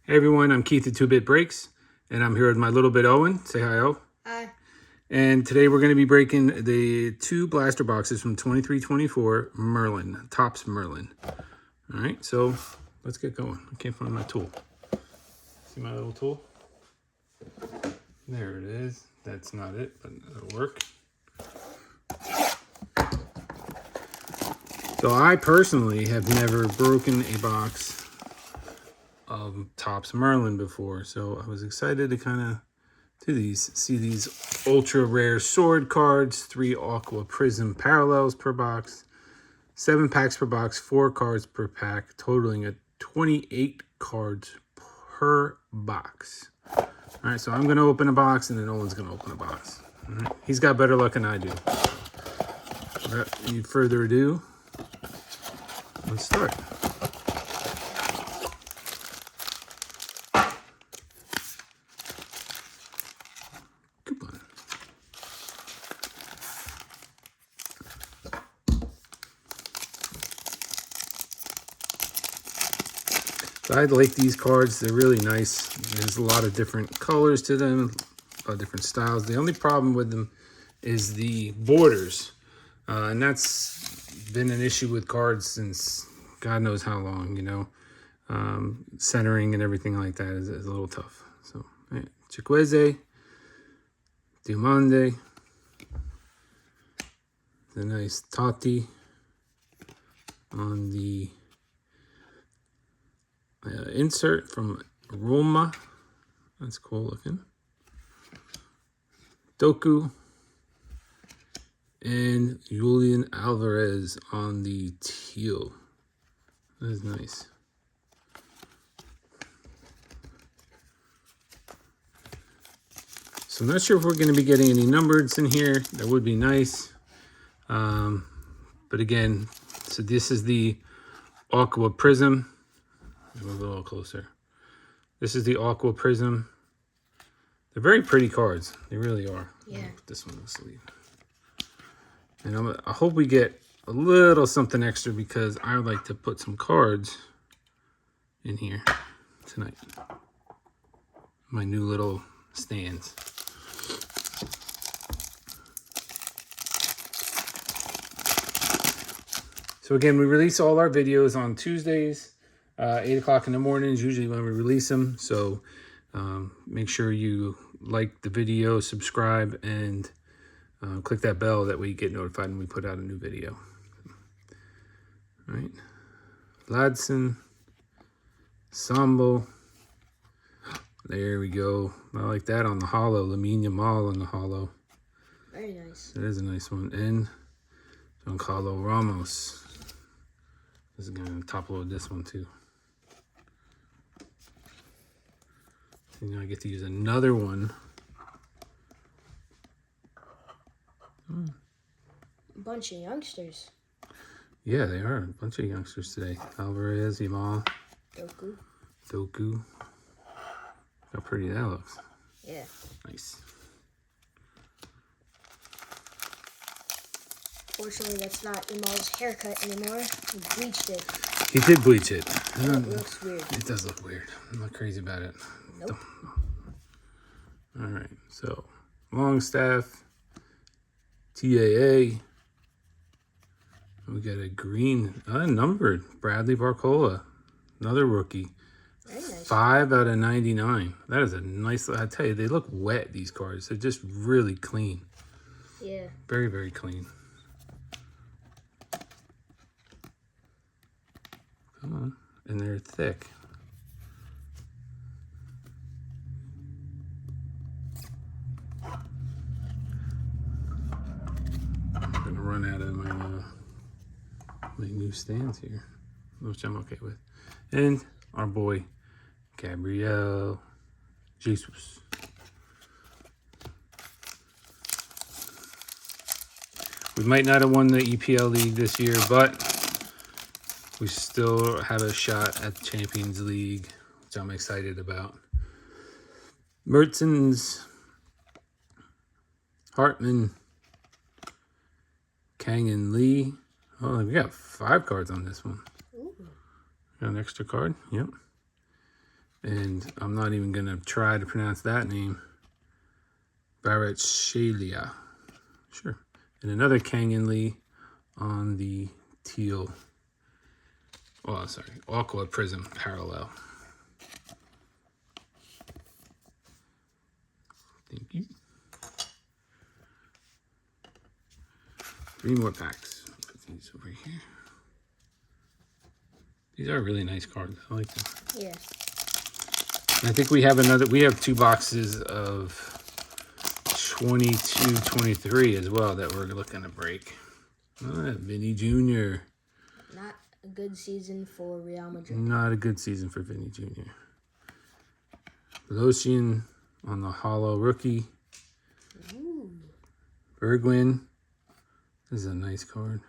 Hey everyone, I'm Keith at 2-Bit Breaks, and I'm here with my little bit Owen. Say hi, O. Hi. And today we're going to be breaking the two blaster boxes from 2324 Merlin, Topps Merlin. All right, so let's get going. I can't find my tool. See my little tool? There it is. That's not it, but it'll work. So I personally have never broken a box of Topps Merlin before, so I was excited to kind of do these. See these ultra rare sword cards, 3 aqua prism parallels per box, 7 packs per box, 4 cards per pack, totaling at 28 cards per box. All right, so I'm gonna open a box and then Owen's gonna open a box. All right? He's got better luck than I do. Without any further ado, let's start. Coupon. So I like these cards. They're really nice. There's a lot of different colors to them, a lot of different styles. The only problem with them is the borders. And that's been an issue with cards since God knows how long, you know. Centering and everything like that is a little tough. So, right. Chikwueze, Diomande, the nice Tati on the insert from Roma. That's cool looking. Doku and Julian Alvarez on the teal. That is nice. So I'm not sure if we're going to be getting any numbereds in here. That would be nice. But again, so this is the Aqua Prism. Move a little closer. This is the Aqua Prism. They're very pretty cards. They really are. Yeah. Put this one in the sleeve. And I hope we get a little something extra because I would like to put some cards in here tonight. My new little stands. So again, we release all our videos on Tuesdays, 8 o'clock in the morning is usually when we release them. So make sure you like the video, subscribe, and click that bell. That way you get notified when we put out a new video. All right. Ladson, Sambo. There we go. I like that on the hollow. Lamine Yamal on the hollow. Very nice. That is a nice one. And Giancarlo Ramos. This is going to top load this one too. So now I get to use another one. Bunch of youngsters. Yeah, they are. A bunch of youngsters today. Alvarez, Yamal, Doku. How pretty that looks. Yeah. Nice. Fortunately, that's not Imal's haircut anymore. He bleached it. He did bleach it. It looks weird. It does look weird. I'm not crazy about it. Nope. All right, so Longstaff, TAA. We got a green, unnumbered Bradley Barcola, another rookie. Very nice. 5 out of 99. That is a nice. I tell you, they look wet. These cards. They're just really clean. Yeah. Very, very clean. Come on, and they're thick. I'm gonna run out of my new stands here, which I'm okay with. And our boy Gabriel Jesus. We might not have won the EPL League this year, but we still have a shot at the Champions League, which I'm excited about. Mertens, Hartman, Kang and Lee. Oh, we got 5 cards on this one. Ooh. Got an extra card. Yep. And I'm not even going to try to pronounce that name. Baratchalia. Sure. And another Kangen Lee on the teal. Oh, sorry. Aqua Prism Parallel. Thank you. 3 more packs. Put these over here. These are really nice cards. I like them. Yeah. And I think we have 2 boxes of 22-23 as well that we're looking to break. Oh, Vinny Jr. Not a good season for Real Madrid. Not a good season for Vinny Jr. Lotion on the hollow rookie. Ooh. Bergwijn. This is a nice card.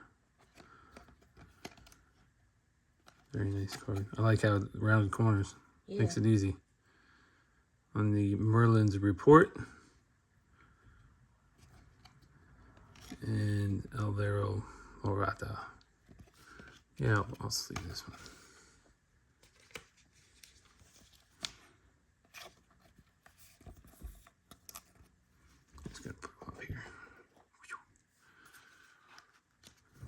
Very nice card. I like how it rounded corners. Yeah. Makes it easy. On the Merlin's report. And Alvaro Morata. Yeah, I'll sleeve this one. Just gonna put them up here.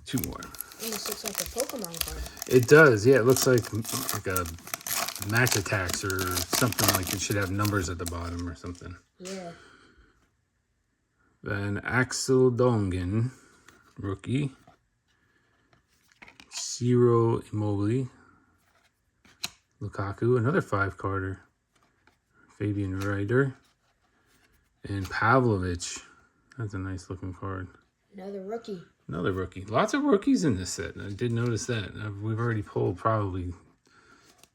2 more. Almost looks like a Pokemon card. It does, yeah. It looks like a Max Attacks or something, like it should have numbers at the bottom or something. Yeah. Then Axel Dongen, rookie. Ciro Immobile. Lukaku, another 5-carder. Fabian Ryder. And Pavlovich. That's a nice looking card. Another rookie. Another rookie. Lots of rookies in this set. I did notice that. We've already pulled probably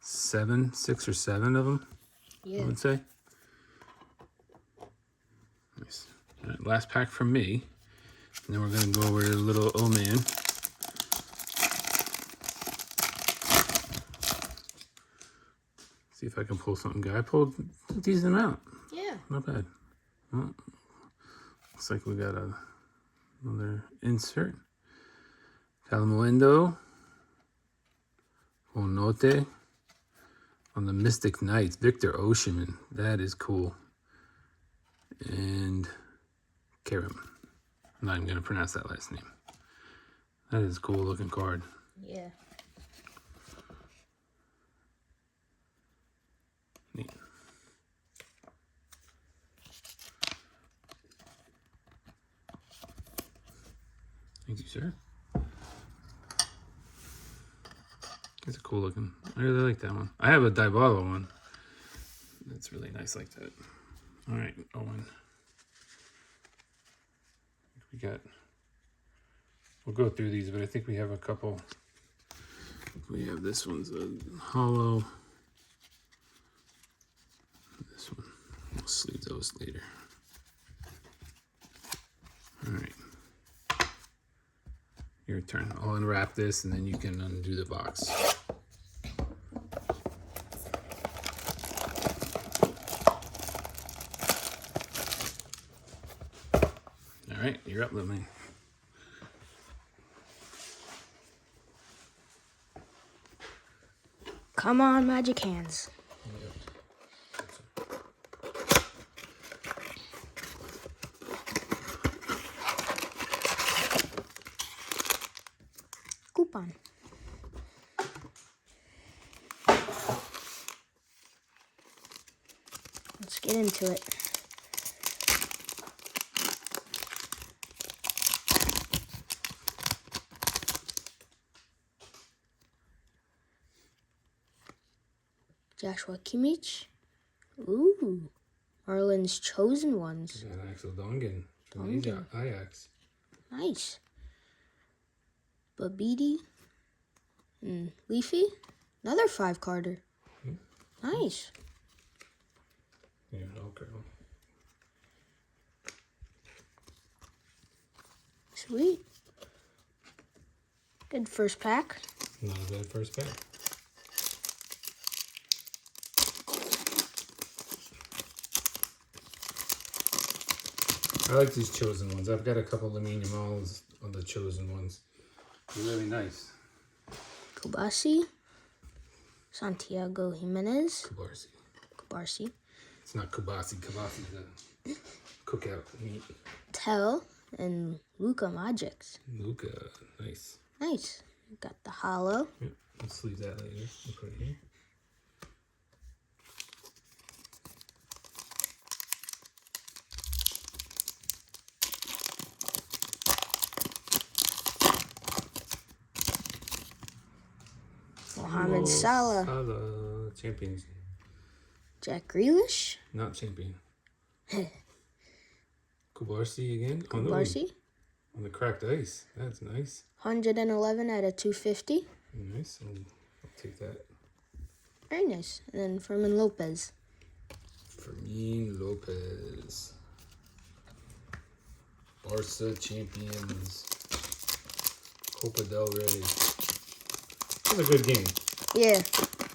6 or 7 of them, Yeah. I would say. Nice. All right, last pack from me. And then we're going to go over to the little old man. See if I can pull something good. I pulled a decent amount. Yeah. Not bad. Well, looks like we got another insert. Calamuendo. Onote. On the Mystic Knights, Victor Osimhen. That is cool. And Karim. I'm not even going to pronounce that last name. That is a cool looking card. Yeah. Neat. Thank you, sir. It's a cool looking. I really like that one. I have a Dybala one. That's really nice like that. All right, Owen. We'll go through these, but I think we have a couple. We have this one's a hollow. This one. We'll sleeve those later. All right. Your turn. I'll unwrap this and then you can undo the box. All right, you're up, little man. Come on, magic hands. Coupon. Let's get into it. Joshua Kimmich. Ooh. Merlin's chosen ones. And Axel Dongen from Ajax. Nice. Babidi. And Leafy. Another 5-carder. Nice. Yeah, okay. Sweet. Good first pack. Not a bad first pack. I like these chosen ones. I've got a couple of Lamine Yamals on the chosen ones. They're really nice. Kubasi. Santiago Jimenez. Kubarsi. Barcy. It's not kibasi. Kibasi is a cookout meat. Tell and Luka Magics. Luca, nice. Nice. Got the hollow. Yep. Let's leave that later. We'll put it here. Mohamed Salah. Salah, champions. Jack Grealish. Not champion. Kubarsi again. Barcy. On the cracked ice. That's nice. 111 out of 250. Nice. I'll take that. Very nice. And then Fermin Lopez. Fermin Lopez. Barca champions. Copa del Rey. It was a good game. Yeah.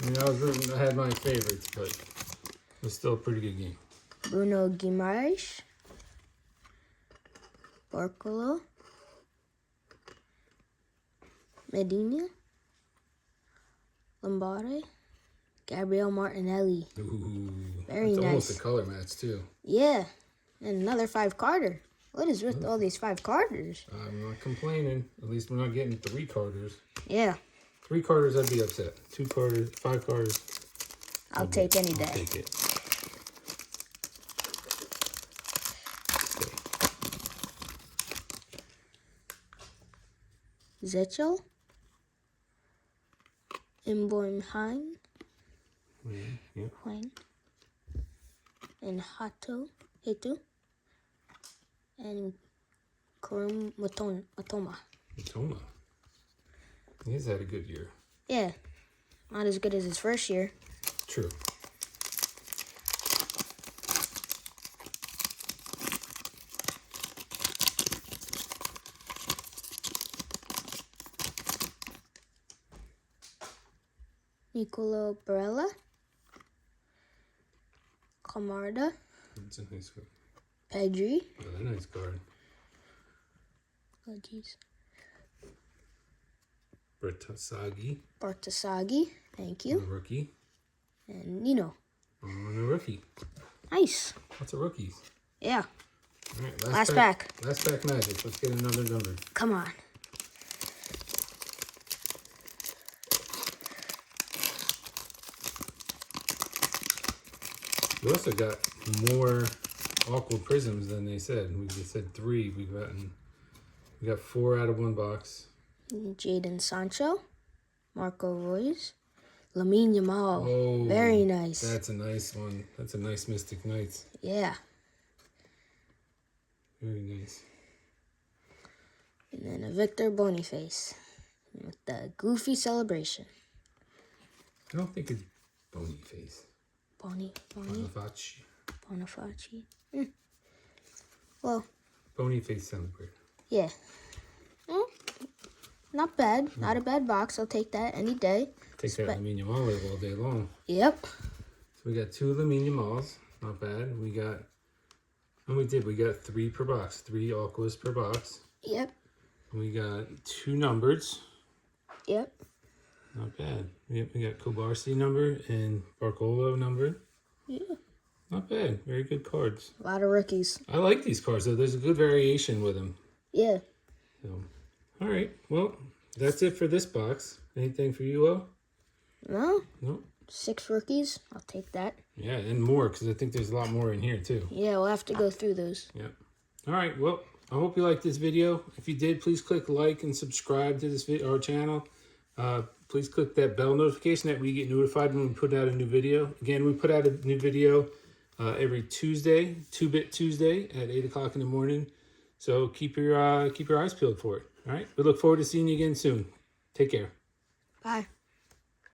I mean, I had my favorites, but it was still a pretty good game. Bruno Guimaraes. Barcolo. Medina. Lombardi. Gabriel Martinelli. Ooh, Very that's nice. almost a color match, too. Yeah. And another 5-carder. What is with all these 5-carders? I'm not complaining. At least we're not getting 3-carders. Yeah. 3-carders, I'd be upset. 2-carders, 5-carders. I'll take any day. I'll take it. Zechel. Imboimheim. Yeah. Hwang. And Hitu. And Kurum Matoma. Matoma. He's had a good year. Yeah. Not as good as his first year. True. Nicolo Barella. Camarda. That's a nice card. Pedri. Oh, a nice card. Oh, jeez. Bertasagi. Thank A you. rookie. And Nino. And a rookie. Nice. Lots of rookies. Yeah. All right, Last pack. Last pack magic. Let's get another number. Come on. We also got more Aqua Prisms than they said. We said 3. We got 4 out of 1 box. Jadon Sancho. Marco Reus. Lamine Yamal. Oh, Very nice. That's a nice one. That's a nice Mystic Knights. Yeah. Very nice. And then a Victor Boniface with the goofy celebration. I don't think it's Boniface. Boniface. Well, Boniface celebrate. yeah. Well, not bad. Not a bad box. I'll take that any day. Take that Lamine Yamal all day long. Yep. So we got 2 Lamine Yamals. Not bad. We got 3 per box. 3 Aquas per box. Yep. We got 2 numbers. Yep. Not bad. Yep, we got Kobarsi number and Barcolo number. Yeah. Not bad. Very good cards. A lot of rookies. I like these cards, though. There's a good variation with them. Yeah. So, all right. Well, that's it for this box. Anything for you, Will? No. No? 6 rookies. I'll take that. Yeah, and more, because I think there's a lot more in here, too. Yeah, we'll have to go through those. Yep. All right. Well, I hope you liked this video. If you did, please click like and subscribe to this our channel. Please click that bell notification that we get notified when we put out a new video. Again, we put out a new video every Tuesday, 2-Bit Tuesday at 8 o'clock in the morning. So keep your eyes peeled for it. All right. We look forward to seeing you again soon. Take care. Bye.